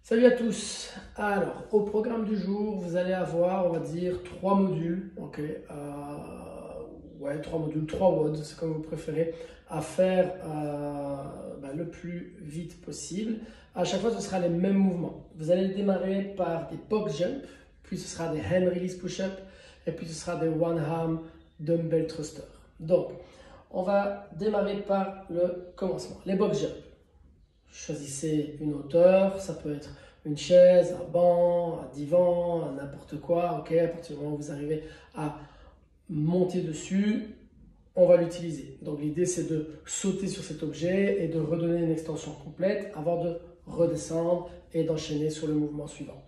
Salut à tous. Alors, au programme du jour, vous allez avoir, on va dire, 3 modules. Ok, ouais, 3 modules, 3 WOD, c'est comme vous préférez, à faire le plus vite possible. À chaque fois, ce sera les mêmes mouvements. Vous allez démarrer par des box jump, puis ce sera des hand release push-up, et puis ce sera des one arm dumbbell thruster. Donc, on va démarrer par le commencement, les box jump. Choisissez une hauteur, ça peut être une chaise, un banc, un divan, n'importe quoi. Ok, à partir du moment où vous arrivez à monter dessus, on va l'utiliser. Donc l'idée c'est de sauter sur cet objet et de redonner une extension complète avant de redescendre et d'enchaîner sur le mouvement suivant.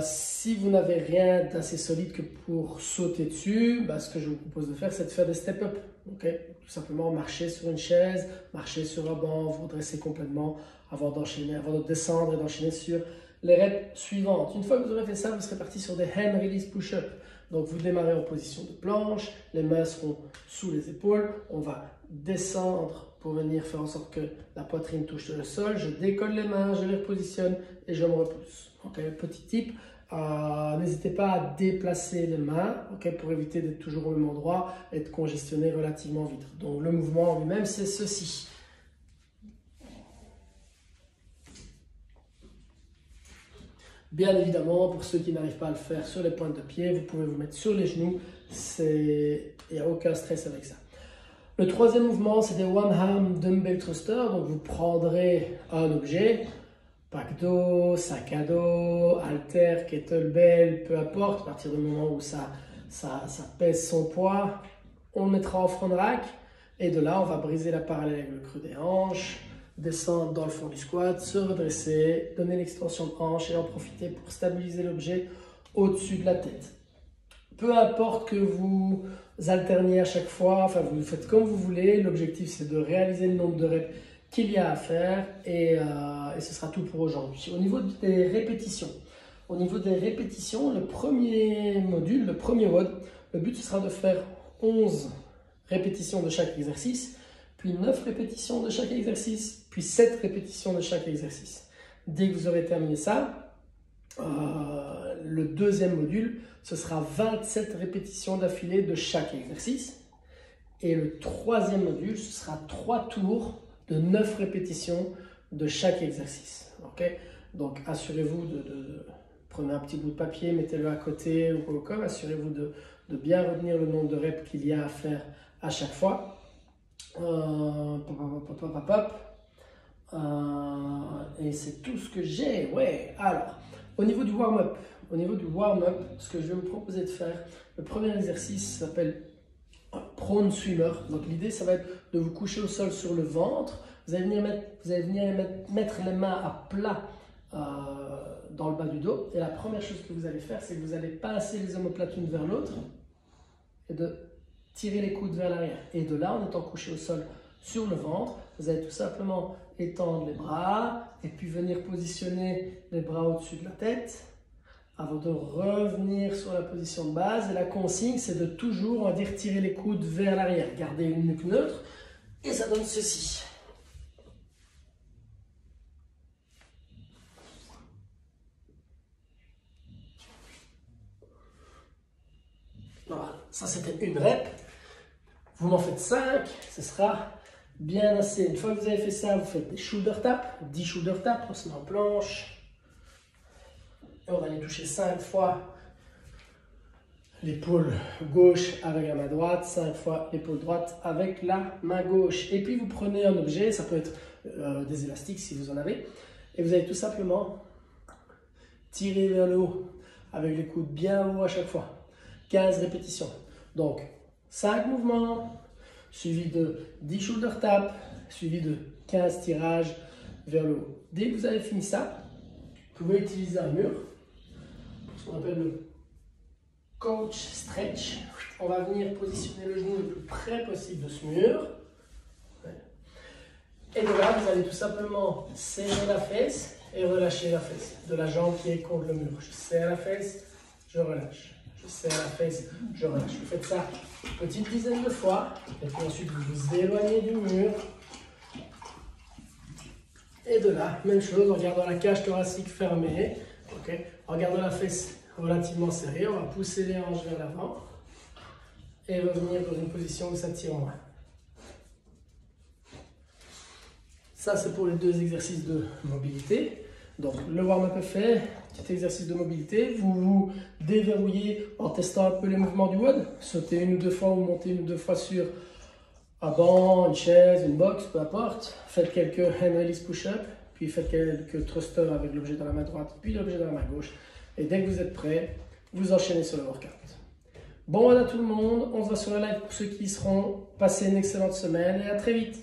Si vous n'avez rien d'assez solide que pour sauter dessus, ce que je vous propose de faire, c'est de faire des step-up. Okay? Tout simplement marcher sur une chaise, marcher sur un banc, vous redresser complètement avant d'enchaîner, avant de descendre et d'enchaîner sur les reps suivantes. Une fois que vous aurez fait ça, vous serez parti sur des hand release push-up. Donc vous démarrez en position de planche, les mains seront sous les épaules, on va descendre pour venir faire en sorte que la poitrine touche le sol, je décolle les mains, je les repositionne et je me repousse. Okay, petit tip, n'hésitez pas à déplacer les mains pour éviter d'être toujours au même endroit et de congestionner relativement vite. Donc le mouvement en lui-même, c'est ceci. Bien évidemment, pour ceux qui n'arrivent pas à le faire sur les pointes de pied, vous pouvez vous mettre sur les genoux, il n'y a aucun stress avec ça. Le troisième mouvement, c'est des one arm dumbbell thruster. Donc vous prendrez un objet, pack d'eau, sac à dos, halter, kettlebell, peu importe, à partir du moment où ça pèse son poids, on le mettra en front rack et de là on va briser la parallèle avec le creux des hanches, descendre dans le fond du squat, se redresser, donner l'extension de hanche et en profiter pour stabiliser l'objet au-dessus de la tête. Peu importe que vous alterniez à chaque fois, enfin vous le faites comme vous voulez, l'objectif c'est de réaliser le nombre de reps qu'il y a à faire et ce sera tout pour aujourd'hui. Au niveau des répétitions, le premier module, le premier WOD, le but ce sera de faire 11 répétitions de chaque exercice, puis 9 répétitions de chaque exercice, puis 7 répétitions de chaque exercice. Dès que vous aurez terminé ça, le deuxième module, ce sera 27 répétitions d'affilée de chaque exercice. Et le troisième module, ce sera 3 tours de 9 répétitions de chaque exercice. Okay? Donc assurez-vous prenez un petit bout de papier, mettez-le à côté ou comme, assurez-vous de bien retenir le nombre de reps qu'il y a à faire à chaque fois. Et c'est tout ce que j'ai. Ouais. Alors, au niveau du warm-up, ce que je vais vous proposer de faire, le premier exercice s'appelle prone swimmer. Donc l'idée, ça va être de vous coucher au sol sur le ventre. Vous allez venir mettre les mains à plat dans le bas du dos. Et la première chose que vous allez faire, c'est que vous allez passer les omoplates l'une vers l'autre et de tirer les coudes vers l'arrière. Et de là, en étant couché au sol sur le ventre, vous allez tout simplement étendre les bras et puis venir positionner les bras au-dessus de la tête avant de revenir sur la position de base. Et la consigne, c'est de toujours, on va dire, tirer les coudes vers l'arrière. Gardez une nuque neutre et ça donne ceci. Voilà, ça c'était une rep. Vous m'en faites 5, ce sera bien assez. Une fois que vous avez fait ça, vous faites des shoulder taps, 10 shoulder taps, on se met en planche. Et on va aller toucher 5 fois l'épaule gauche avec la main droite, 5 fois l'épaule droite avec la main gauche. Et puis vous prenez un objet, ça peut être des élastiques si vous en avez, et vous allez tout simplement tirer vers le haut avec les coudes bien haut à chaque fois. 15 répétitions. Donc 5 mouvements, suivi de 10 shoulder taps, suivi de 15 tirages vers le haut. Dès que vous avez fini ça, vous pouvez utiliser un mur, ce qu'on appelle le coach stretch. On va venir positionner le genou le plus près possible de ce mur. Et de là, vous allez tout simplement serrer la fesse et relâcher la fesse de la jambe qui est contre le mur. Je serre la fesse, je relâche. Je serre la fesse, je relâche. Vous faites ça une petite dizaine de fois. Et puis ensuite, vous vous éloignez du mur. Et de là, même chose, en gardant la cage thoracique fermée, okay, en gardant la fesse relativement serrée, on va pousser les hanches vers l'avant et revenir dans une position où ça tire moins. Ça, c'est pour les deux exercices de mobilité. Donc, le warm-up est fait, petit exercice de mobilité. Vous vous déverrouillez en testant un peu les mouvements du WOD. Sautez une ou deux fois ou montez une ou deux fois sur un banc, une chaise, une box, peu importe. Faites quelques hand release push-up, puis faites quelques thrusters avec l'objet dans la main droite, puis l'objet dans la main gauche. Et dès que vous êtes prêt, vous enchaînez sur le workout. Bon WOD à tout le monde, on se voit sur le live pour ceux qui y seront. Passez une excellente semaine et à très vite.